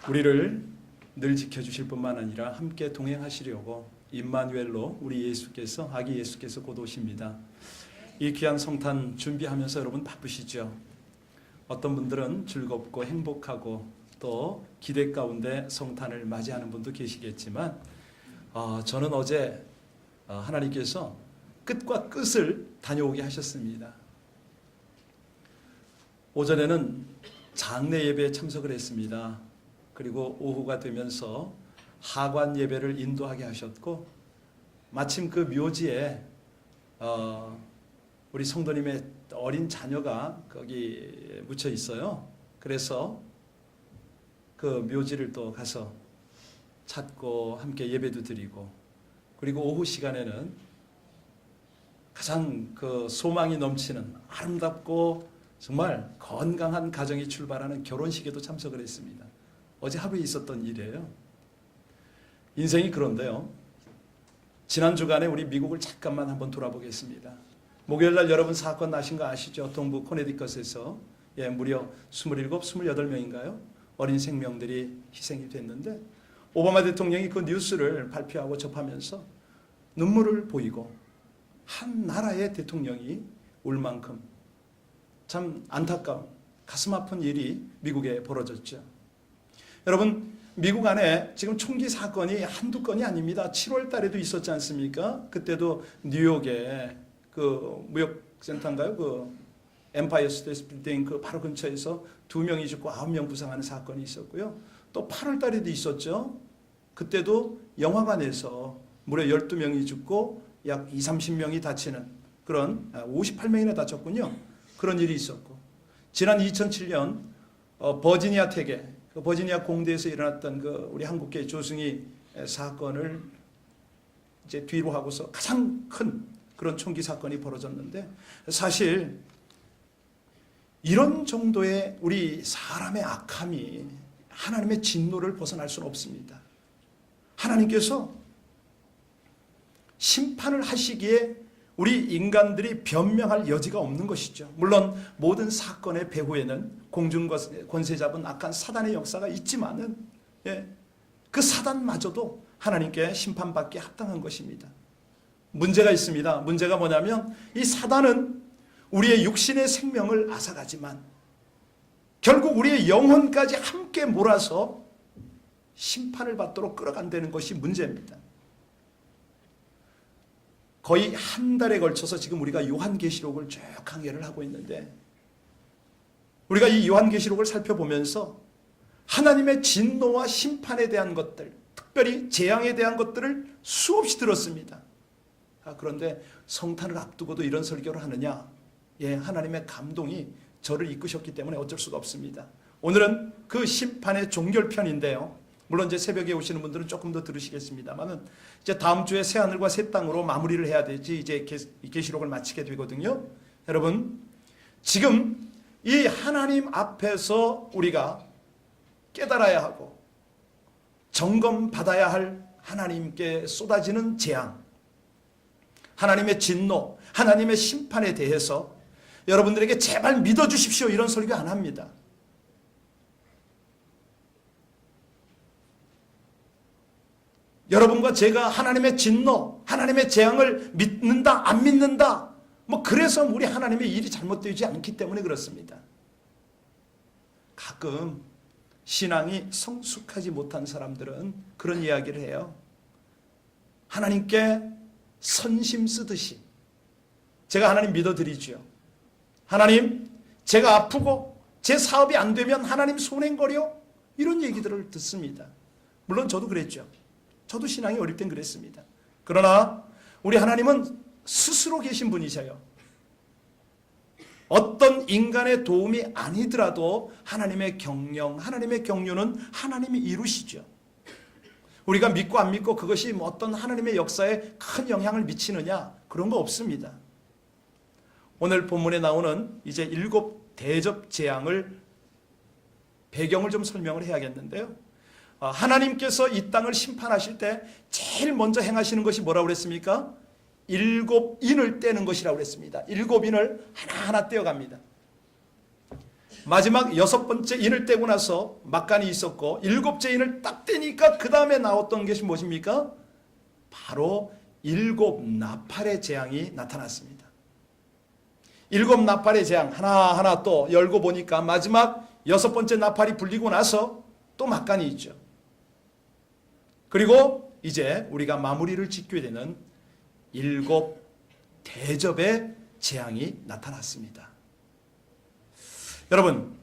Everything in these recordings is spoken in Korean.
우리를 늘 지켜주실 뿐만 아니라 함께 동행하시려고 임마누엘로 우리 예수께서, 아기 예수께서 곧 오십니다. 이 귀한 성탄 준비하면서 여러분 바쁘시죠? 어떤 분들은 즐겁고 행복하고 또 기대 가운데 성탄을 맞이하는 분도 계시겠지만 저는 어제 하나님께서 끝과 끝을 다녀오게 하셨습니다. 오전에는 장례 예배에 참석을 했습니다. 그리고 오후가 되면서 하관 예배를 인도하게 하셨고, 마침 그 묘지에 우리 성도님의 어린 자녀가 거기 묻혀 있어요. 그래서 그 묘지를 또 가서 찾고 함께 예배도 드리고, 그리고 오후 시간에는 가장 그 소망이 넘치는 아름답고 정말 건강한 가정이 출발하는 결혼식에도 참석을 했습니다. 어제 하루에 있었던 일이에요. 인생이 그런데요, 지난 주간에 우리 미국을 잠깐만 한번 돌아보겠습니다. 목요일날 여러분 사건 나신 거 아시죠? 동부 코네티컷에서 무려 27, 28명인가요? 어린 생명들이 희생이 됐는데, 오바마 대통령이 그 뉴스를 발표하고 접하면서 눈물을 보이고, 한 나라의 대통령이 울 만큼 참 안타까운 가슴 아픈 일이 미국에 벌어졌죠. 여러분, 미국 안에 지금 총기 사건이 한두 건이 아닙니다. 7월 달에도 있었지 않습니까? 그때도 뉴욕에 그 무역센터인가요? 그 엠파이어 스테이트 빌딩 그 바로 근처에서 2명이 죽고 9명 부상하는 사건이 있었고요. 또 8월 달에도 있었죠. 그때도 영화관에서 무려 12명이 죽고 약 30명이 다치는 그런 58명이나 다쳤군요. 그런 일이 있었고, 지난 2007년 버지니아 태계, 그 버지니아 공대에서 일어났던 그 우리 한국계 조승희 사건을 이제 뒤로 하고서 가장 큰 그런 총기 사건이 벌어졌는데, 사실 이런 정도의 우리 사람의 악함이 하나님의 진노를 벗어날 수는 없습니다. 하나님께서 심판을 하시기에 우리 인간들이 변명할 여지가 없는 것이죠. 물론 모든 사건의 배후에는 공중 권세 잡은 악한 사단의 역사가 있지만은 그 사단마저도 하나님께 심판받기에 합당한 것입니다. 문제가 있습니다. 문제가 뭐냐면 이 사단은 우리의 육신의 생명을 앗아가지만 결국 우리의 영혼까지 함께 몰아서 심판을 받도록 끌어간다는 것이 문제입니다. 거의 한 달에 걸쳐서 지금 우리가 요한계시록을 쭉 강해를 하고 있는데, 우리가 이 요한계시록을 살펴보면서 하나님의 진노와 심판에 대한 것들, 특별히 재앙에 대한 것들을 수없이 들었습니다. 그런데 성탄을 앞두고도 이런 설교를 하느냐? 하나님의 감동이 저를 이끄셨기 때문에 어쩔 수가 없습니다. 오늘은 그 심판의 종결편인데요. 물론 이제 새벽에 오시는 분들은 조금 더 들으시겠습니다만은 이제 다음 주에 새 하늘과 새 땅으로 마무리를 해야 되지 이제 계시록을 마치게 되거든요. 여러분, 지금 이 하나님 앞에서 우리가 깨달아야 하고 점검받아야 할 하나님께 쏟아지는 재앙, 하나님의 진노, 하나님의 심판에 대해서 여러분들에게 제발 믿어주십시오, 이런 설교 안 합니다. 여러분과 제가 하나님의 진노, 하나님의 재앙을 믿는다, 안 믿는다, 그래서 우리 하나님의 일이 잘못되지 않기 때문에 그렇습니다. 가끔 신앙이 성숙하지 못한 사람들은 그런 이야기를 해요. 하나님께 선심 쓰듯이 제가 하나님 믿어드리죠. 하나님, 제가 아프고 제 사업이 안 되면 하나님 손행거려? 이런 얘기들을 듣습니다. 물론 저도 그랬죠. 저도 신앙이 어릴 땐 그랬습니다. 그러나 우리 하나님은 스스로 계신 분이셔요. 어떤 인간의 도움이 아니더라도 하나님의 경영, 하나님의 경륜은 하나님이 이루시죠. 우리가 믿고 안 믿고 그것이 어떤 하나님의 역사에 큰 영향을 미치느냐, 그런 거 없습니다. 오늘 본문에 나오는 이제 7 대접 재앙을 배경을 좀 설명을 해야겠는데요. 하나님께서 이 땅을 심판하실 때 제일 먼저 행하시는 것이 뭐라고 그랬습니까? 7인을 떼는 것이라고 그랬습니다. 7인을 하나하나 떼어갑니다. 마지막 6번째 인을 떼고 나서 막간이 있었고 7째 인을 딱 떼니까 그 다음에 나왔던 것이 무엇입니까? 바로 7 나팔의 재앙이 나타났습니다. 7 나팔의 재앙 하나하나 또 열고 보니까 마지막 6번째 나팔이 불리고 나서 또 막간이 있죠. 그리고 이제 우리가 마무리를 짓게 되는 7 대접의 재앙이 나타났습니다. 여러분,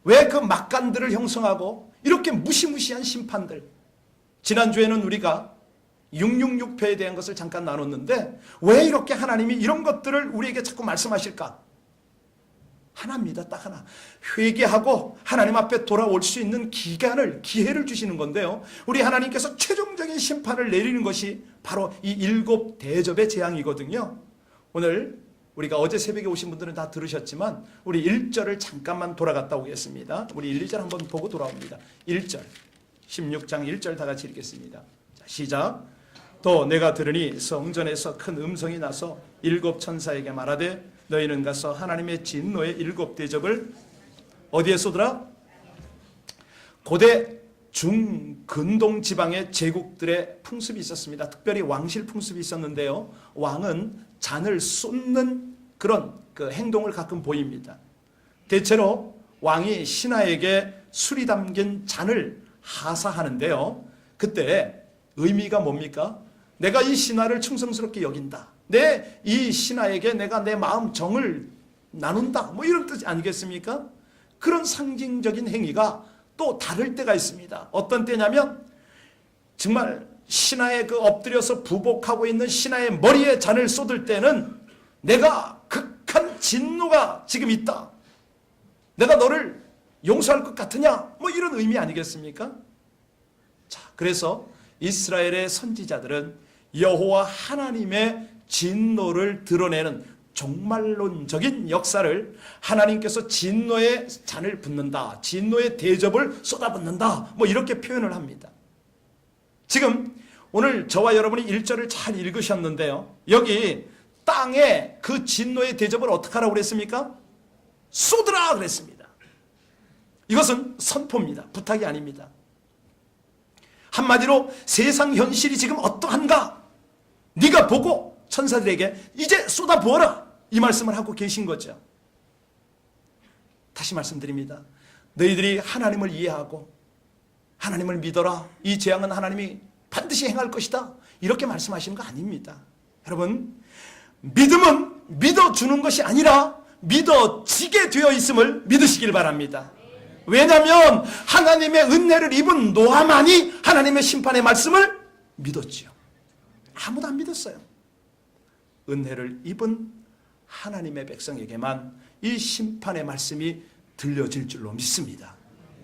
왜 그 막간들을 형성하고 이렇게 무시무시한 심판들, 지난주에는 우리가 666표에 대한 것을 잠깐 나눴는데 왜 이렇게 하나님이 이런 것들을 우리에게 자꾸 말씀하실까? 하나입니다. 딱 하나. 회개하고 하나님 앞에 돌아올 수 있는 기회를 주시는 건데요. 우리 하나님께서 최종적인 심판을 내리는 것이 바로 이 7 대접의 재앙이거든요. 오늘 우리가 어제 새벽에 오신 분들은 다 들으셨지만 우리 1절을 잠깐만 돌아갔다 오겠습니다. 우리 1, 2절 한번 보고 돌아옵니다. 1절 16장 1절 다 같이 읽겠습니다. 자, 시작. 또 내가 들으니 성전에서 큰 음성이 나서 7 천사에게 말하되 너희는 가서 하나님의 진노의 7 대접을 어디에 쏟으라? 고대 중근동 지방의 제국들의 풍습이 있었습니다. 특별히 왕실 풍습이 있었는데요. 왕은 잔을 쏟는 그런 그 행동을 가끔 보입니다. 대체로 왕이 신하에게 술이 담긴 잔을 하사하는데요. 그때 의미가 뭡니까? 내가 이 신하를 충성스럽게 여긴다. 이 신하에게 내가 내 마음 정을 나눈다. 뭐 이런 뜻 아니겠습니까? 그런 상징적인 행위가 또 다를 때가 있습니다. 어떤 때냐면 정말 신하에 그 엎드려서 부복하고 있는 신하의 머리에 잔을 쏟을 때는 내가 극한 진노가 지금 있다. 내가 너를 용서할 것 같으냐? 뭐 이런 의미 아니겠습니까? 자, 그래서 이스라엘의 선지자들은 여호와 하나님의 진노를 드러내는 종말론적인 역사를 하나님께서 진노의 잔을 붓는다, 진노의 대접을 쏟아붓는다, 뭐 이렇게 표현을 합니다. 지금 오늘 저와 여러분이 1절을 잘 읽으셨는데요. 여기 땅에 그 진노의 대접을 어떻게 하라고 그랬습니까? 쏟으라 그랬습니다. 이것은 선포입니다. 부탁이 아닙니다. 한마디로 세상 현실이 지금 어떠한가? 네가 보고 천사들에게 이제 쏟아부어라, 이 말씀을 하고 계신 거죠. 다시 말씀드립니다. 너희들이 하나님을 이해하고 하나님을 믿어라. 이 재앙은 하나님이 반드시 행할 것이다. 이렇게 말씀하시는 거 아닙니다. 여러분, 믿음은 믿어주는 것이 아니라 믿어지게 되어 있음을 믿으시길 바랍니다. 왜냐하면 하나님의 은혜를 입은 노아만이 하나님의 심판의 말씀을 믿었지요. 아무도 안 믿었어요. 은혜를 입은 하나님의 백성에게만 이 심판의 말씀이 들려질 줄로 믿습니다.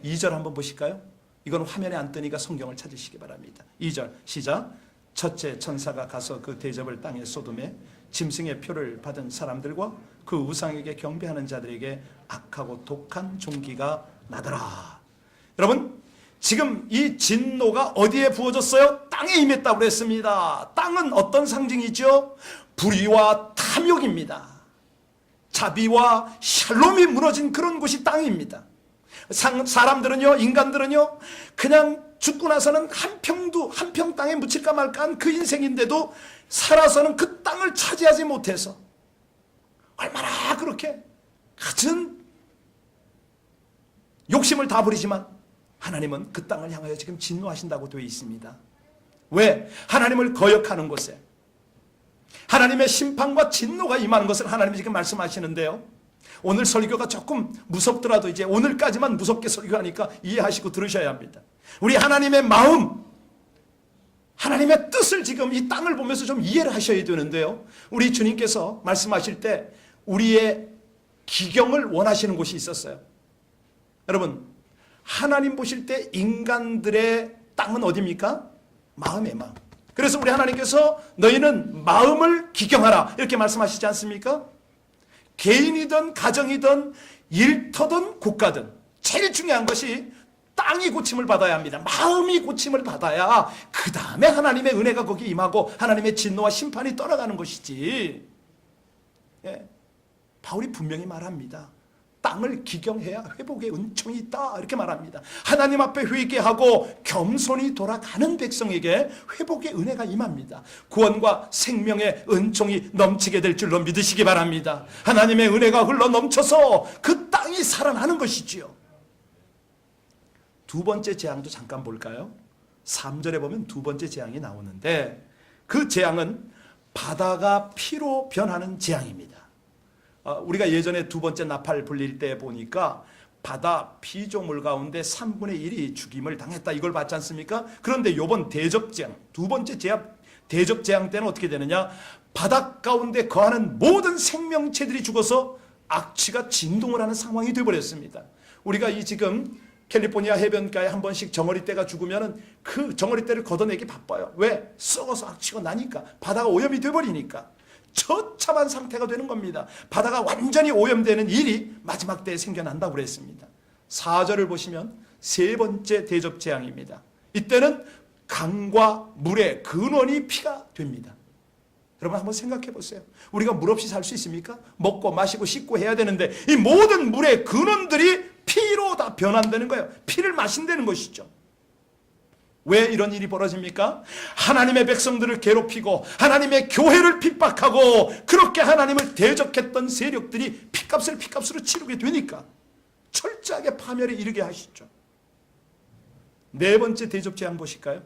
2절 한번 보실까요? 이건 화면에 안 뜨니까 성경을 찾으시기 바랍니다. 2절 시작. 첫째 천사가 가서 그 대접을 땅에 쏟음에 짐승의 표를 받은 사람들과 그 우상에게 경배하는 자들에게 악하고 독한 종기가 나더라. 여러분, 지금 이 진노가 어디에 부어졌어요? 땅에 임했다고 그랬습니다. 땅은 어떤 상징이죠? 불의와 탐욕입니다. 자비와 샬롬이 무너진 그런 곳이 땅입니다. 사람들은요, 인간들은요, 그냥 죽고 나서는 한 평 땅에 묻힐까 말까 한 그 인생인데도 살아서는 그 땅을 차지하지 못해서 얼마나 그렇게 갖은 욕심을 다 부리지만 하나님은 그 땅을 향하여 지금 진노하신다고 되어 있습니다. 왜? 하나님을 거역하는 곳에 하나님의 심판과 진노가 임하는 것을 하나님이 지금 말씀하시는데요. 오늘 설교가 조금 무섭더라도 이제 오늘까지만 무섭게 설교하니까 이해하시고 들으셔야 합니다. 우리 하나님의 마음, 하나님의 뜻을 지금 이 땅을 보면서 좀 이해를 하셔야 되는데요. 우리 주님께서 말씀하실 때 우리의 기경을 원하시는 곳이 있었어요. 여러분, 하나님 보실 때 인간들의 땅은 어디입니까? 마음의 마음. 그래서 우리 하나님께서 너희는 마음을 기경하라 이렇게 말씀하시지 않습니까? 개인이든 가정이든 일터든 국가든 제일 중요한 것이 땅이 고침을 받아야 합니다. 마음이 고침을 받아야 그 다음에 하나님의 은혜가 거기 임하고 하나님의 진노와 심판이 떠나가는 것이지. 예. 바울이 분명히 말합니다. 땅을 기경해야 회복의 은총이 있다 이렇게 말합니다. 하나님 앞에 회개하고 겸손히 돌아가는 백성에게 회복의 은혜가 임합니다. 구원과 생명의 은총이 넘치게 될 줄로 믿으시기 바랍니다. 하나님의 은혜가 흘러 넘쳐서 그 땅이 살아나는 것이지요. 두 번째 재앙도 잠깐 볼까요? 3절에 보면 두 번째 재앙이 나오는데 그 재앙은 바다가 피로 변하는 재앙입니다. 우리가 예전에 두 번째 나팔 불릴 때 보니까 바다 피조물 가운데 3분의 1이 죽임을 당했다 이걸 봤지 않습니까? 그런데 이번 대적재앙, 두 번째 대적재앙 때는 어떻게 되느냐? 바다 가운데 거하는 모든 생명체들이 죽어서 악취가 진동을 하는 상황이 되어버렸습니다. 우리가 이 지금 캘리포니아 해변가에 한 번씩 정어리떼가 죽으면 그 정어리떼를 걷어내기 바빠요. 왜? 썩어서 악취가 나니까. 바다가 오염이 되어버리니까. 처참한 상태가 되는 겁니다. 바다가 완전히 오염되는 일이 마지막 때에 생겨난다고 그랬습니다. 4절을 보시면 세 번째 대적재앙입니다. 이때는 강과 물의 근원이 피가 됩니다. 여러분 한번 생각해 보세요. 우리가 물 없이 살 수 있습니까? 먹고 마시고 씻고 해야 되는데 이 모든 물의 근원들이 피로 다 변환되는 거예요. 피를 마신다는 것이죠. 왜 이런 일이 벌어집니까? 하나님의 백성들을 괴롭히고 하나님의 교회를 핍박하고 그렇게 하나님을 대적했던 세력들이 피값으로 치르게 되니까 철저하게 파멸에 이르게 하시죠. 네 번째 대적재앙 보실까요?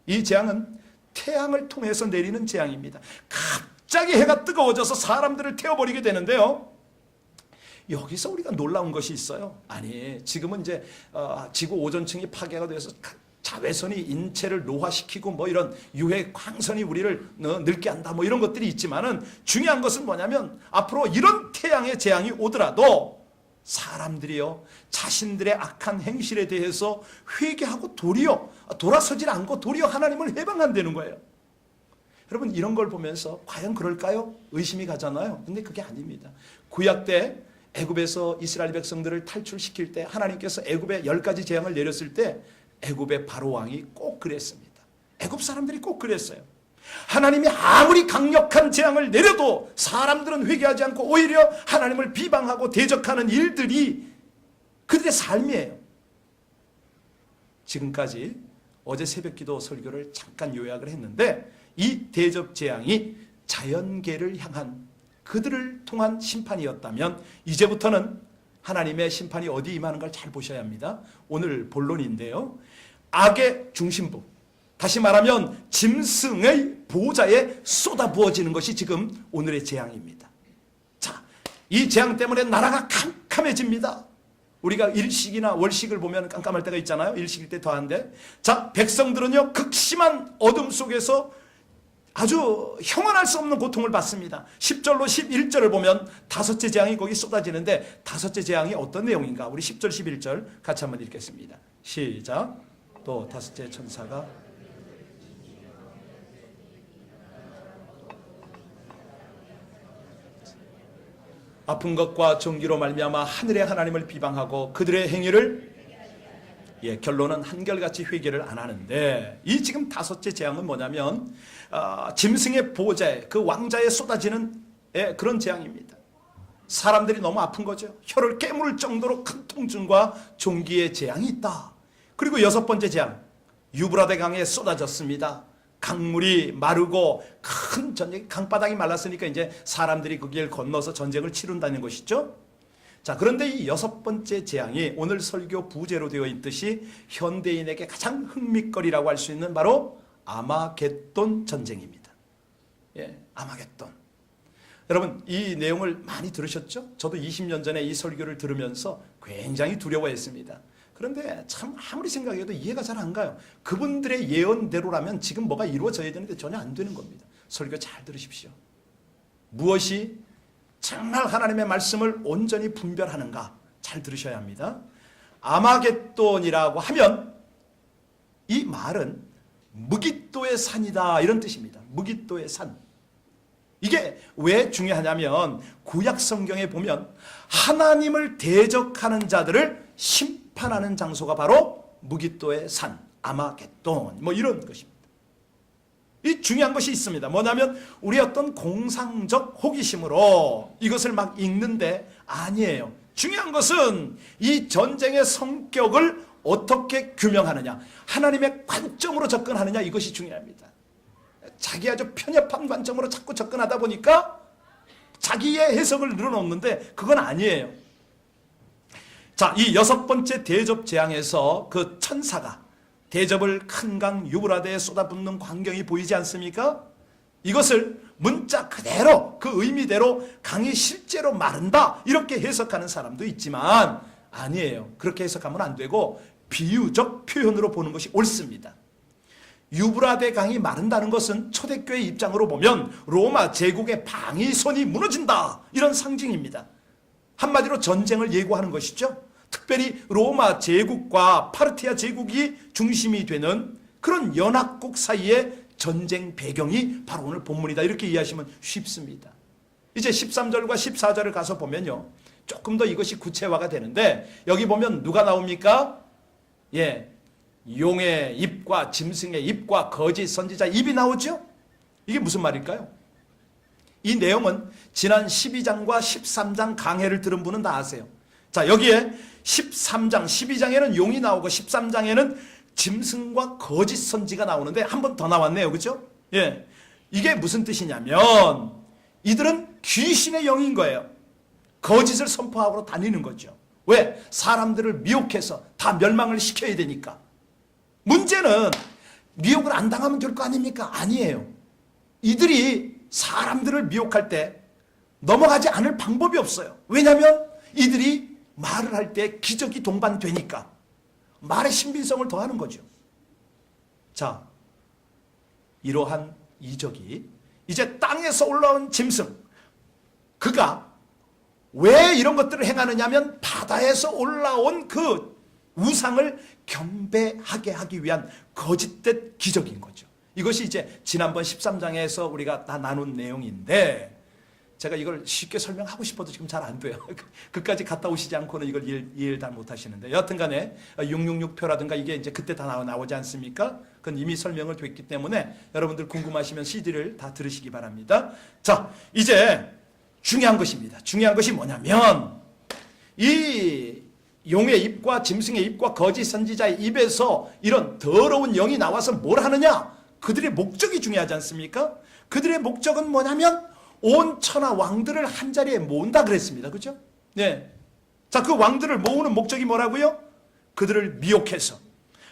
이 재앙은 태양을 통해서 내리는 재앙입니다. 갑자기 해가 뜨거워져서 사람들을 태워버리게 되는데요. 여기서 우리가 놀라운 것이 있어요. 아니 지금은 이제 지구 오존층이 파괴가 돼서 자외선이 인체를 노화시키고 뭐 이런 유해 광선이 우리를 늙게 한다 뭐 이런 것들이 있지만은 중요한 것은 뭐냐면 앞으로 이런 태양의 재앙이 오더라도 사람들이요 자신들의 악한 행실에 대해서 회개하고 도리어 돌아서질 않고 도리어 하나님을 해방한다는 거예요. 여러분 이런 걸 보면서 과연 그럴까요? 의심이 가잖아요. 근데 그게 아닙니다. 구약 때 애굽에서 이스라엘 백성들을 탈출시킬 때 하나님께서 애굽에 10가지 재앙을 내렸을 때 애굽의 바로 왕이 꼭 그랬습니다. 애굽 사람들이 꼭 그랬어요. 하나님이 아무리 강력한 재앙을 내려도 사람들은 회개하지 않고 오히려 하나님을 비방하고 대적하는 일들이 그들의 삶이에요. 지금까지 어제 새벽기도 설교를 잠깐 요약을 했는데 이 대적 재앙이 자연계를 향한 그들을 통한 심판이었다면 이제부터는 하나님의 심판이 어디 임하는 걸 잘 보셔야 합니다. 오늘 본론인데요. 악의 중심부, 다시 말하면 짐승의 보호자에 쏟아부어지는 것이 지금 오늘의 재앙입니다. 자, 이 재앙 때문에 나라가 캄캄해집니다. 우리가 일식이나 월식을 보면 깜깜할 때가 있잖아요. 일식일 때 더한데. 자, 백성들은요 극심한 어둠 속에서 아주 형언할 수 없는 고통을 받습니다. 10절로 11절을 보면 다섯째 재앙이 거기 쏟아지는데 다섯째 재앙이 어떤 내용인가? 우리 10절 11절 같이 한번 읽겠습니다. 시작. 또 다섯째 천사가 아픈 것과 종기로 말미암아 하늘의 하나님을 비방하고 그들의 행위를 결론은 한결같이 회개를 안 하는데 이 지금 다섯째 재앙은 뭐냐면 짐승의 보호자에 그 왕자에 쏟아지는 그런 재앙입니다. 사람들이 너무 아픈 거죠. 혀를 깨물 정도로 큰 통증과 종기의 재앙이 있다. 그리고 여섯 번째 재앙, 유브라데 강에 쏟아졌습니다. 강물이 마르고 큰 전쟁, 강바닥이 말랐으니까 이제 사람들이 그 길 건너서 전쟁을 치른다는 것이죠. 자, 그런데 이 여섯 번째 재앙이 오늘 설교 부제로 되어 있듯이 현대인에게 가장 흥미거리라고 할 수 있는 바로 아마겟돈 전쟁입니다. 아마겟돈. 여러분 이 내용을 많이 들으셨죠? 저도 20년 전에 이 설교를 들으면서 굉장히 두려워했습니다. 그런데 참 아무리 생각해도 이해가 잘 안 가요. 그분들의 예언대로라면 지금 뭐가 이루어져야 되는데 전혀 안 되는 겁니다. 설교 잘 들으십시오. 무엇이 정말 하나님의 말씀을 온전히 분별하는가 잘 들으셔야 합니다. 아마겟돈이라고 하면 이 말은 무깃도의 산이다 이런 뜻입니다. 무깃도의 산. 이게 왜 중요하냐면 구약 성경에 보면 하나님을 대적하는 자들을 심판하는 장소가 바로 무깃도의 산, 아마겟돈 뭐 이런 것입니다. 이 중요한 것이 있습니다. 뭐냐면 우리 어떤 공상적 호기심으로 이것을 막 읽는데 아니에요. 중요한 것은 이 전쟁의 성격을 어떻게 규명하느냐, 하나님의 관점으로 접근하느냐, 이것이 중요합니다. 자기 아주 편협한 관점으로 자꾸 접근하다 보니까 자기의 해석을 늘어놓는데 그건 아니에요. 자, 이 6번째 대접 재앙에서 그 천사가 대접을 큰 강 유브라데에 쏟아붓는 광경이 보이지 않습니까? 이것을 문자 그대로 그 의미대로 강이 실제로 마른다 이렇게 해석하는 사람도 있지만 아니에요. 그렇게 해석하면 안 되고 비유적 표현으로 보는 것이 옳습니다. 유브라데 강이 마른다는 것은 초대교회 입장으로 보면 로마 제국의 방위선이 무너진다 이런 상징입니다. 한마디로 전쟁을 예고하는 것이죠. 특별히 로마 제국과 파르티아 제국이 중심이 되는 그런 연합국 사이의 전쟁 배경이 바로 오늘 본문이다 이렇게 이해하시면 쉽습니다. 이제 13절과 14절을 가서 보면요, 조금 더 이것이 구체화가 되는데 여기 보면 누가 나옵니까? 용의 입과 짐승의 입과 거짓 선지자 입이 나오죠. 이게 무슨 말일까요? 이 내용은 지난 12장과 13장 강해를 들은 분은 다 아세요. 자, 여기에 13장, 12장에는 용이 나오고 13장에는 짐승과 거짓 선지가 나오는데 한 번 더 나왔네요. 그죠? 이게 무슨 뜻이냐면 이들은 귀신의 영인 거예요. 거짓을 선포하고 다니는 거죠. 왜? 사람들을 미혹해서 다 멸망을 시켜야 되니까. 문제는 미혹을 안 당하면 될 거 아닙니까? 아니에요. 이들이 사람들을 미혹할 때 넘어가지 않을 방법이 없어요. 왜냐하면 이들이 말을 할 때 기적이 동반되니까 말의 신빙성을 더하는 거죠. 자, 이러한 이적이 이제 땅에서 올라온 짐승, 그가 왜 이런 것들을 행하느냐면 바다에서 올라온 그 우상을 경배하게 하기 위한 거짓된 기적인 거죠. 이것이 이제 지난번 13장에서 우리가 다 나눈 내용인데 제가 이걸 쉽게 설명하고 싶어도 지금 잘 안 돼요. 그까지 갔다 오시지 않고는 이걸 이해를 다 못 하시는데 여하튼 간에 666표라든가 이게 이제 그때 다 나오지 않습니까? 그건 이미 설명을 됐기 때문에 여러분들 궁금하시면 CD를 다 들으시기 바랍니다. 자, 이제 중요한 것입니다. 중요한 것이 뭐냐면 이 용의 입과 짐승의 입과 거짓 선지자의 입에서 이런 더러운 영이 나와서 뭘 하느냐? 그들의 목적이 중요하지 않습니까? 그들의 목적은 뭐냐면 온 천하 왕들을 한자리에 모은다 그랬습니다. 그죠? 네. 자, 그 왕들을 모으는 목적이 뭐라고요? 그들을 미혹해서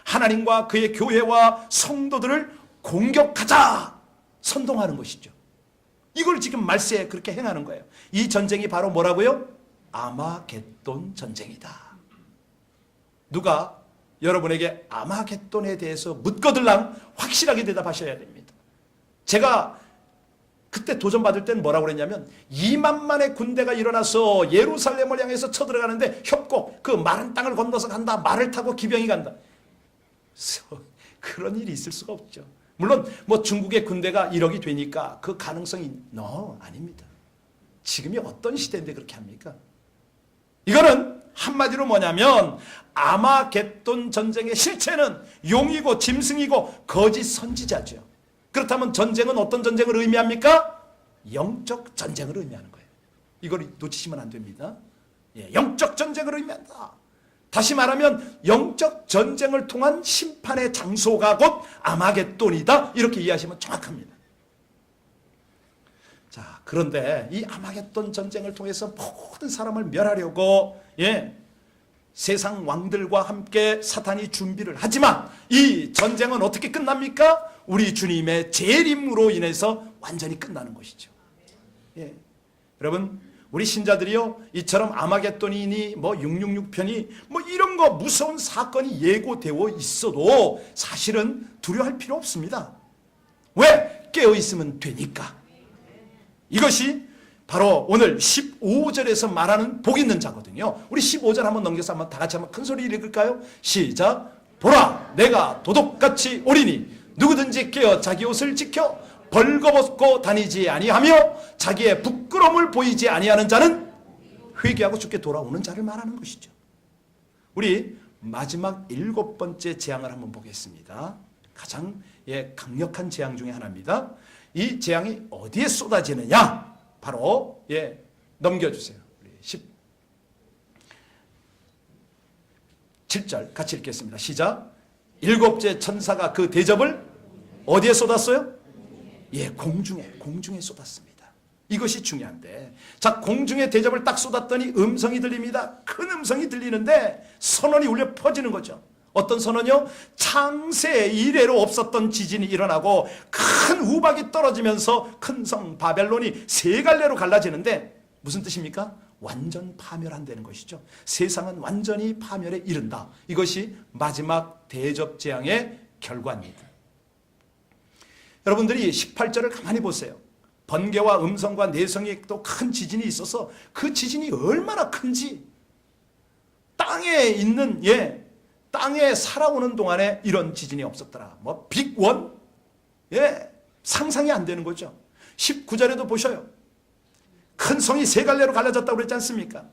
하나님과 그의 교회와 성도들을 공격하자 선동하는 것이죠. 이걸 지금 말세에 그렇게 행하는 거예요. 이 전쟁이 바로 뭐라고요? 아마겟돈 전쟁이다. 누가 여러분에게 아마겟돈에 대해서 묻거들랑 확실하게 대답하셔야 됩니다. 제가 그때 도전받을 때는 뭐라고 그랬냐면 2만만의 군대가 일어나서 예루살렘을 향해서 쳐들어가는데 협곡, 그 마른 땅을 건너서 간다. 말을 타고 기병이 간다. 그런 일이 있을 수가 없죠. 물론 뭐 중국의 군대가 1억이 되니까 그 가능성이 아닙니다. 지금이 어떤 시대인데 그렇게 합니까? 이거는 한마디로 뭐냐면 아마겟돈 전쟁의 실체는 용이고 짐승이고 거짓 선지자죠. 그렇다면 전쟁은 어떤 전쟁을 의미합니까? 영적 전쟁을 의미하는 거예요. 이걸 놓치시면 안 됩니다. 영적 전쟁을 의미한다. 다시 말하면 영적 전쟁을 통한 심판의 장소가 곧 아마겟돈이다. 이렇게 이해하시면 정확합니다. 자, 그런데 이 아마겟돈 전쟁을 통해서 모든 사람을 멸하려고 세상 왕들과 함께 사탄이 준비를 하지만 이 전쟁은 어떻게 끝납니까? 우리 주님의 재림으로 인해서 완전히 끝나는 것이죠. 여러분, 우리 신자들이요, 이처럼 아마겟돈이니 뭐 666편이 뭐 이런 거 무서운 사건이 예고되어 있어도 사실은 두려워할 필요 없습니다. 왜? 깨어있으면 되니까. 이것이 바로 오늘 15절에서 말하는 복 있는 자거든요. 우리 15절 한번 넘겨서 한번 다 같이 한번 큰 소리 읽을까요? 시작. 보라, 내가 도둑같이 오리니 누구든지 깨어 자기 옷을 지켜 벌거벗고 다니지 아니하며 자기의 부끄러움을 보이지 아니하는 자는 회개하고 주께 돌아오는 자를 말하는 것이죠. 우리 마지막 7번째 재앙을 한번 보겠습니다. 가장 강력한 재앙 중에 하나입니다. 이 재앙이 어디에 쏟아지느냐? 바로 넘겨주세요. 우리 7절 같이 읽겠습니다. 시작. 일곱째 천사가 그 대접을 어디에 쏟았어요? 예, 공중에 쏟았습니다. 이것이 중요한데, 자, 공중에 대접을 딱 쏟았더니 음성이 들립니다. 큰 음성이 들리는데 선언이 울려 퍼지는 거죠. 어떤 선언이요? 창세 이래로 없었던 지진이 일어나고 큰 우박이 떨어지면서 큰 성 바벨론이 세 갈래로 갈라지는데, 무슨 뜻입니까? 완전 파멸한다는 것이죠. 세상은 완전히 파멸에 이른다. 이것이 마지막 대접 재앙의 결과입니다. 여러분들이 18절을 가만히 보세요. 번개와 음성과 내성이 또 큰 지진이 있어서 그 지진이 얼마나 큰지, 땅에 있는, 땅에 살아오는 동안에 이런 지진이 없었더라. 뭐 빅원? 상상이 안 되는 거죠. 19절에도 보셔요. 큰 성이 세 갈래로 갈라졌다고 그랬지 않습니까?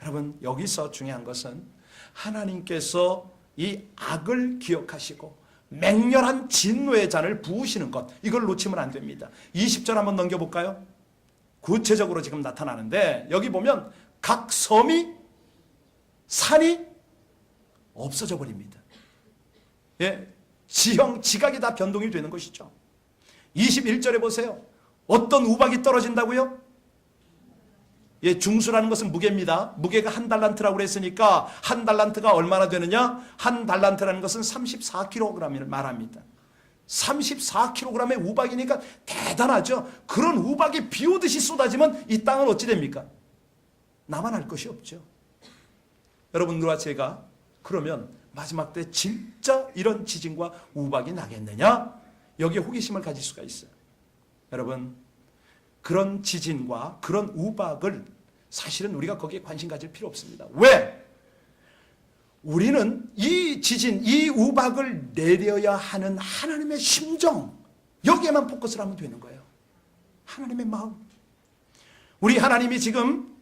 여러분, 여기서 중요한 것은 하나님께서 이 악을 기억하시고 맹렬한 진노의 잔을 부으시는 것, 이걸 놓치면 안 됩니다. 20절 한번 넘겨볼까요? 구체적으로 지금 나타나는데, 여기 보면 각 섬이, 산이 없어져 버립니다. 지형, 지각이 다 변동이 되는 것이죠. 21절에 보세요. 어떤 우박이 떨어진다고요? 중수라는 것은 무게입니다. 무게가 한 달란트라고 그랬으니까 한 달란트가 얼마나 되느냐? 한 달란트라는 것은 34kg을 말합니다. 34kg의 우박이니까 대단하죠. 그런 우박이 비 오듯이 쏟아지면 이 땅은 어찌 됩니까? 나만 할 것이 없죠. 여러분들과 제가 그러면 마지막 때 진짜 이런 지진과 우박이 나겠느냐? 여기에 호기심을 가질 수가 있어요. 여러분, 그런 지진과 그런 우박을 사실은 우리가 거기에 관심 가질 필요 없습니다. 왜? 우리는 이 지진, 이 우박을 내려야 하는 하나님의 심정, 여기에만 포커스를 하면 되는 거예요. 하나님의 마음. 우리 하나님이 지금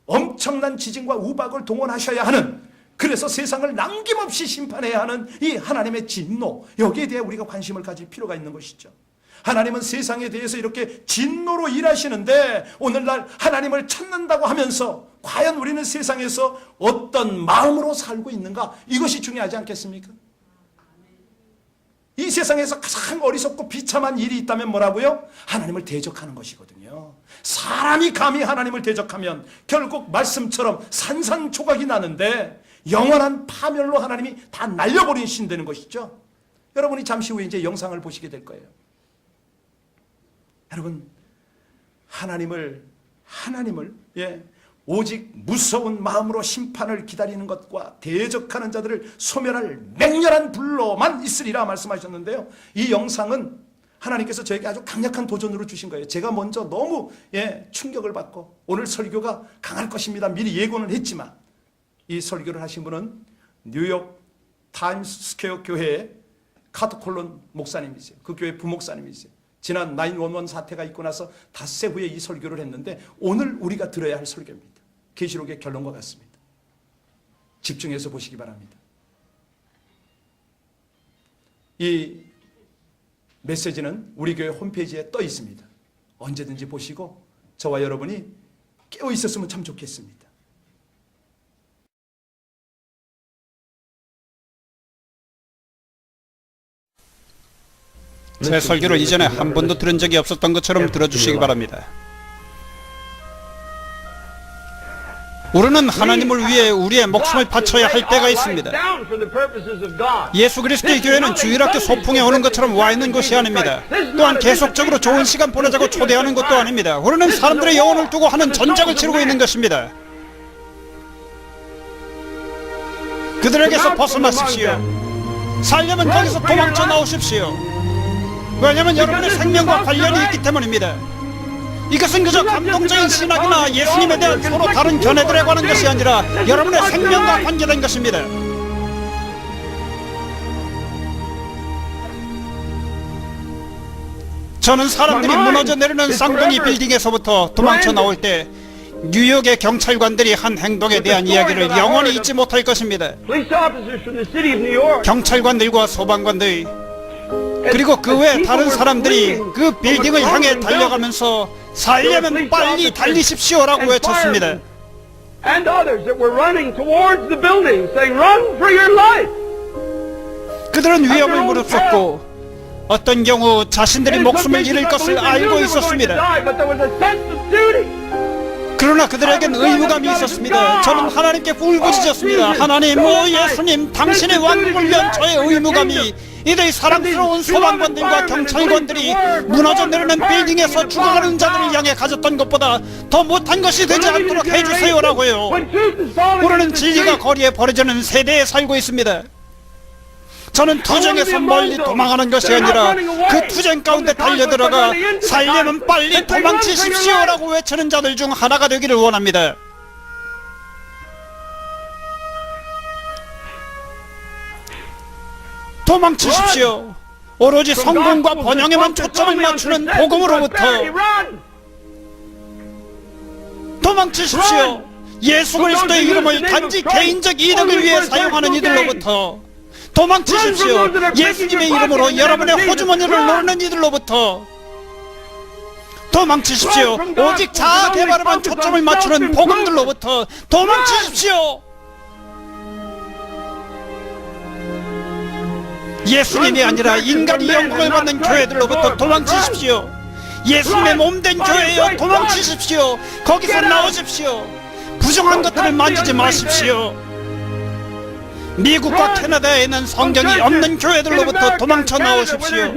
엄청난 지진과 우박을 동원하셔야 하는, 그래서 세상을 남김없이 심판해야 하는 이 하나님의 진노, 여기에 대해 우리가 관심을 가질 필요가 있는 것이죠. 하나님은 세상에 대해서 이렇게 진노로 일하시는데, 오늘날 하나님을 찾는다고 하면서 과연 우리는 세상에서 어떤 마음으로 살고 있는가? 이것이 중요하지 않겠습니까? 이 세상에서 가장 어리석고 비참한 일이 있다면 뭐라고요? 하나님을 대적하는 것이거든요. 사람이 감히 하나님을 대적하면 결국 말씀처럼 산산조각이 나는데 영원한 파멸로 하나님이 다 날려버리신다는 것이죠. 여러분이 잠시 후에 이제 영상을 보시게 될 거예요. 여러분, 하나님을 오직 무서운 마음으로 심판을 기다리는 것과 대적하는 자들을 소멸할 맹렬한 불로만 있으리라 말씀하셨는데요. 이 영상은 하나님께서 저에게 아주 강력한 도전으로 주신 거예요. 제가 먼저 너무 충격을 받고 오늘 설교가 강할 것입니다. 미리 예고는 했지만, 이 설교를 하신 분은 뉴욕 타임스 스퀘어 교회의 카트콜론 목사님이세요. 그 교회 부목사님이세요. 지난 911 사태가 있고 나서 닷새 후에 이 설교를 했는데 오늘 우리가 들어야 할 설교입니다. 계시록의 결론과 같습니다. 집중해서 보시기 바랍니다. 이 메시지는 우리 교회 홈페이지에 떠 있습니다. 언제든지 보시고 저와 여러분이 깨어 있었으면 참 좋겠습니다. 제 설교를 이전에 한 번도 들은 적이 없었던 것처럼 들어주시기 바랍니다. 우리는 하나님을 위해 우리의 목숨을 바쳐야 할 때가 있습니다. 예수 그리스도의 교회는 주일학교 소풍에 오는 것처럼 와 있는 것이 아닙니다. 또한 계속적으로 좋은 시간 보내자고 초대하는 것도 아닙니다. 우리는 사람들의 영혼을 두고 하는 전쟁을 치르고 있는 것입니다. 그들에게서 벗어나십시오. 살려면 거기서 도망쳐 나오십시오. 왜냐하면 여러분의 생명과 관련이 있기 때문입니다. 이것은 그저 감동적인 신학이나 예수님에 대한 서로 다른 견해들에 관한 것이 아니라 여러분의 생명과 관계된 것입니다. 저는 사람들이 무너져 내리는 쌍둥이 빌딩에서부터 도망쳐 나올 때 뉴욕의 경찰관들이 한 행동에 대한 이야기를 영원히 잊지 못할 것입니다. 경찰관들과 소방관들, 그리고 그 외 다른 사람들이 그 빌딩을 향해 달려가면서 살려면 빨리 달리십시오라고 외쳤습니다. and others that were running towards the building, saying, "Run for your life." 그들은 위험을 무릅쓰고 어떤 경우 자신들이 목숨을 잃을 것을 알고 있었습니다. 그러나 그들에겐 의무감이 있었습니다. 저는 하나님께 울부짖었습니다. 하나님, 예수님, 당신의 왕국을 위한 저의 의무감이 이들의 사랑스러운 소방관들과 경찰관들이 무너져 내리는 빌딩에서 죽어가는 자들을 향해 가졌던 것보다 더 못한 것이 되지 않도록 해주세요라고요. 우리는 진리가 거리에 버려지는 세대에 살고 있습니다. 저는 투쟁에서 멀리 도망하는 것이 아니라 그 투쟁 가운데 달려들어가 살려면 빨리 도망치십시오라고 외치는 자들 중 하나가 되기를 원합니다. 도망치십시오. 오로지 성공과 번영에만 초점을 맞추는 복음으로부터 도망치십시오. 예수 그리스도의 이름을 단지 개인적 이득을 위해 사용하는 이들로부터 도망치십시오. 예수님의 이름으로 여러분의 호주머니를 노리는 이들로부터 도망치십시오. 오직 자아 개발에만 초점을 맞추는 복음들로부터 도망치십시오. 예수님이 아니라 인간이 영광을 받는 교회들로부터 도망치십시오. 예수님의 몸된 교회여 도망치십시오. 거기서 나오십시오. 부정한 것들을 만지지 마십시오. 미국과 캐나다에 있는 성경이 없는 교회들로부터 도망쳐 나오십시오.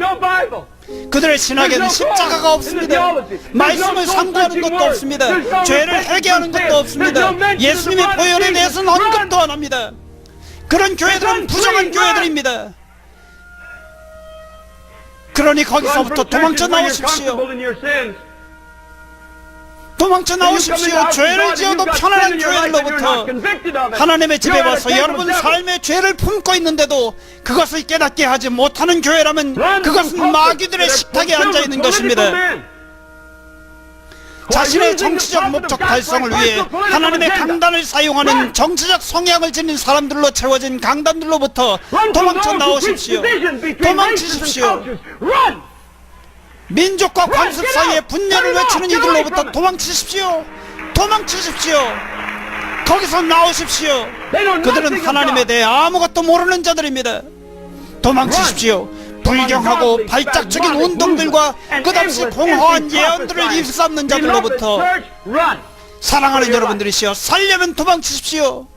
그들의 신학에는 십자가가 없습니다. 말씀을 상고하는 것도 없습니다. 죄를 회개하는 것도 없습니다. 예수님의 보혈에 대해서는 언급도 안 합니다. 그런 교회들은 부정한 교회들입니다. 그러니 거기서부터 도망쳐 나오십시오. 도망쳐 나오십시오. 죄를 지어도 편안한 교회들로부터 하나님의 집에 와서 여러분 삶의 죄를 품고 있는데도 그것을 깨닫게 하지 못하는 교회라면 그것은 마귀들의 식탁에 앉아있는 것입니다. 자신의 정치적 목적 달성을 위해 하나님의 강단을 사용하는 정치적 성향을 지닌 사람들로 채워진 강단들로부터 도망쳐 나오십시오. 도망치십시오. 민족과 관습 사이에 분열을 외치는 이들로부터 도망치십시오. 도망치십시오. 거기서 나오십시오. 그들은 하나님에 대해 아무것도 모르는 자들입니다. 도망치십시오. 불경하고 발작적인 운동들과 끝없이 공허한 예언들을 일삼는 자들로부터 사랑하는 여러분들이시여, 살려면 도망치십시오.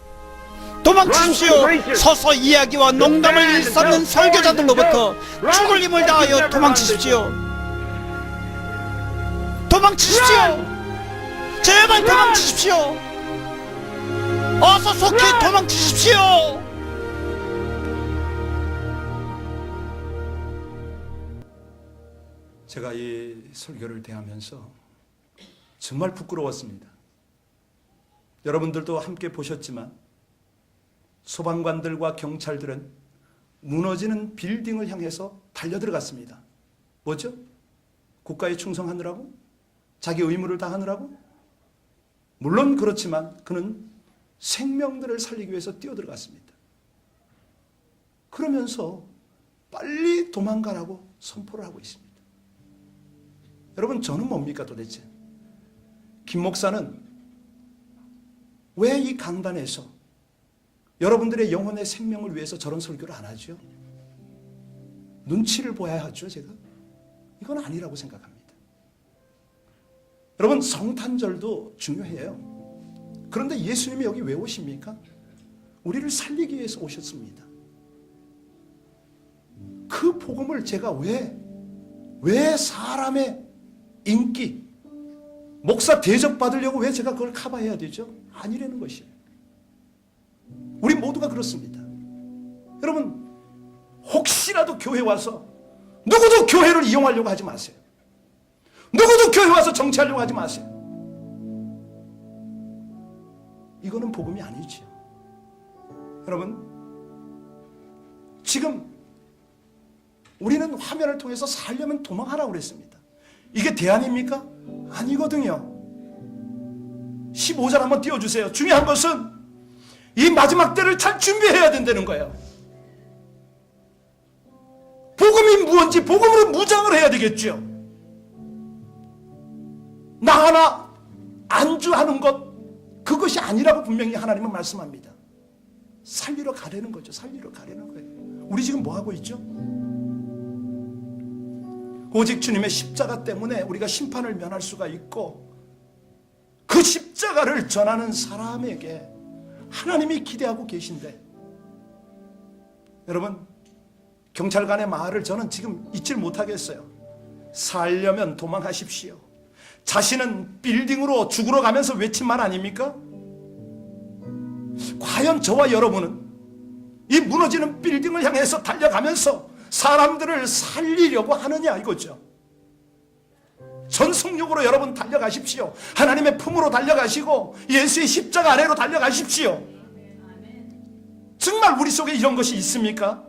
도망치십시오. 서서 이야기와 농담을 일삼는 설교자들로부터 죽을 힘을 다하여 도망치십시오. 도망치십시오. 제발 도망치십시오. 어서 속히 도망치십시오. 제가 이 설교를 대하면서 정말 부끄러웠습니다. 여러분들도 함께 보셨지만 소방관들과 경찰들은 무너지는 빌딩을 향해서 달려들어갔습니다. 뭐죠? 국가에 충성하느라고? 자기 의무를 다하느라고? 물론 그렇지만 그는 생명들을 살리기 위해서 뛰어들어갔습니다. 그러면서 빨리 도망가라고 선포를 하고 있습니다. 여러분, 저는 뭡니까 도대체? 김 목사는 왜 이 강단에서 여러분들의 영혼의 생명을 위해서 저런 설교를 안 하죠? 눈치를 보아야 하죠, 제가? 이건 아니라고 생각합니다. 여러분, 성탄절도 중요해요. 그런데 예수님이 여기 왜 오십니까? 우리를 살리기 위해서 오셨습니다. 그 복음을 제가 왜 사람의 인기, 목사 대접받으려고 왜 제가 그걸 커버해야 되죠? 아니라는 것이에요. 우리 모두가 그렇습니다. 여러분, 혹시라도 교회 와서 누구도 교회를 이용하려고 하지 마세요. 누구도 교회 와서 정치하려고 하지 마세요. 이거는 복음이 아니죠. 여러분, 지금 우리는 화면을 통해서 살려면 도망하라고 그랬습니다. 이게 대안입니까? 아니거든요. 15절 한번 띄워주세요. 중요한 것은 이 마지막 때를 잘 준비해야 된다는 거예요. 복음이 무엇인지 복음으로 무장을 해야 되겠죠. 나 하나 안주하는 것, 그것이 아니라고 분명히 하나님은 말씀합니다. 살리러 가려는 거죠. 살리러 가려는 거예요. 우리 지금 뭐 하고 있죠? 오직 주님의 십자가 때문에 우리가 심판을 면할 수가 있고, 그 십자가를 전하는 사람에게 하나님이 기대하고 계신데, 여러분, 경찰관의 말을 저는 지금 잊질 못하겠어요. 살려면 도망하십시오. 자신은 빌딩으로 죽으러 가면서 외친 말 아닙니까? 과연 저와 여러분은 이 무너지는 빌딩을 향해서 달려가면서 사람들을 살리려고 하느냐 이거죠. 전속력으로 여러분 달려가십시오. 하나님의 품으로 달려가시고 예수의 십자가 아래로 달려가십시오. 정말 우리 속에 이런 것이 있습니까?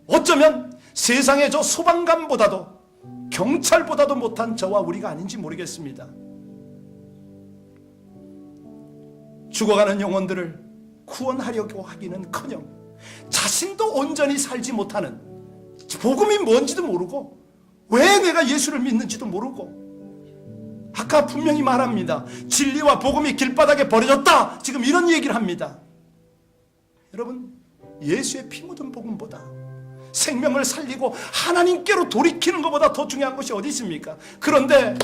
어쩌면 세상의 저 소방관보다도 경찰보다도 못한 저와 우리가 아닌지 모르겠습니다. 죽어가는 영혼들을 구원하려고 하기는커녕 자신도 온전히 살지 못하는, 복음이 뭔지도 모르고 왜 내가 예수를 믿는지도 모르고, 아까 분명히 말합니다. 진리와 복음이 길바닥에 버려졌다, 지금 이런 얘기를 합니다. 여러분, 예수의 피 묻은 복음보다 생명을 살리고 하나님께로 돌이키는 것보다 더 중요한 것이 어디 있습니까? 그런데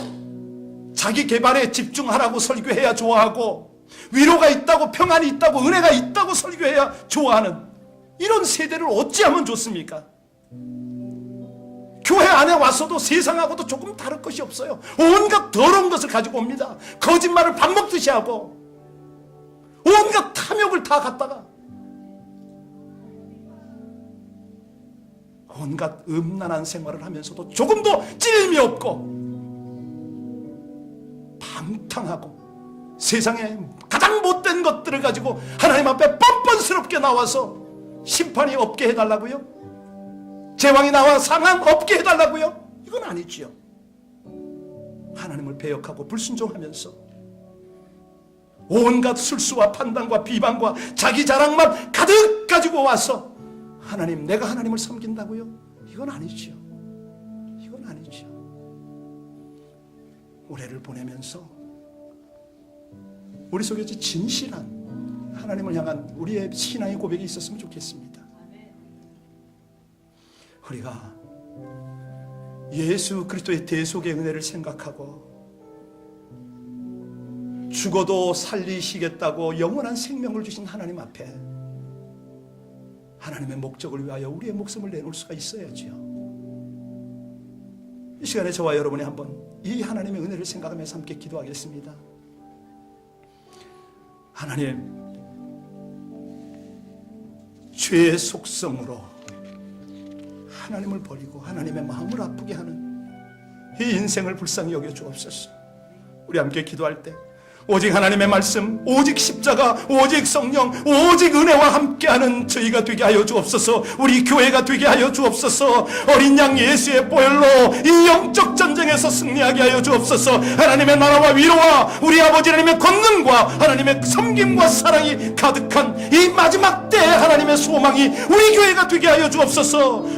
자기 개발에 집중하라고 설교해야 좋아하고, 위로가 있다고, 평안이 있다고, 은혜가 있다고 설교해야 좋아하는 이런 세대를 어찌하면 좋습니까? 교회 안에 와서도 세상하고도 조금 다를 것이 없어요. 온갖 더러운 것을 가지고 옵니다. 거짓말을 밥 먹듯이 하고 온갖 탐욕을 다 갖다가 온갖 음란한 생활을 하면서도 조금도 찔림이 없고 방탕하고 세상에 가장 못된 것들을 가지고 하나님 앞에 뻔뻔스럽게 나와서 심판이 없게 해달라고요? 제왕이 나와 상한 없게 해달라고요? 이건 아니지요. 하나님을 배역하고 불순종하면서 온갖 술수와 판단과 비방과 자기 자랑만 가득 가지고 와서 하나님, 내가 하나님을 섬긴다고요? 이건 아니지요. 이건 아니지요. 올해를 보내면서 우리 속에 진실한 하나님을 향한 우리의 신앙의 고백이 있었으면 좋겠습니다. 우리가 예수 그리스도의 대속의 은혜를 생각하고 죽어도 살리시겠다고 영원한 생명을 주신 하나님 앞에 하나님의 목적을 위하여 우리의 목숨을 내놓을 수가 있어야지요. 이 시간에 저와 여러분이 한번 이 하나님의 은혜를 생각하면서 함께 기도하겠습니다. 하나님, 죄의 속성으로 하나님을 버리고 하나님의 마음을 아프게 하는 이 인생을 불쌍히 여겨 주옵소서. 우리 함께 기도할 때 오직 하나님의 말씀, 오직 십자가, 오직 성령, 오직 은혜와 함께하는 저희가 되게 하여 주옵소서. 우리 교회가 되게 하여 주옵소서. 어린 양 예수의 보혈로 이 영적 전쟁에서 승리하게 하여 주옵소서. 하나님의 나라와 위로와 우리 아버지 하나님의 권능과 하나님의 섬김과 사랑이 가득한 이 마지막 때에 하나님의 소망이 우리 교회가 되게 하여 주옵소서.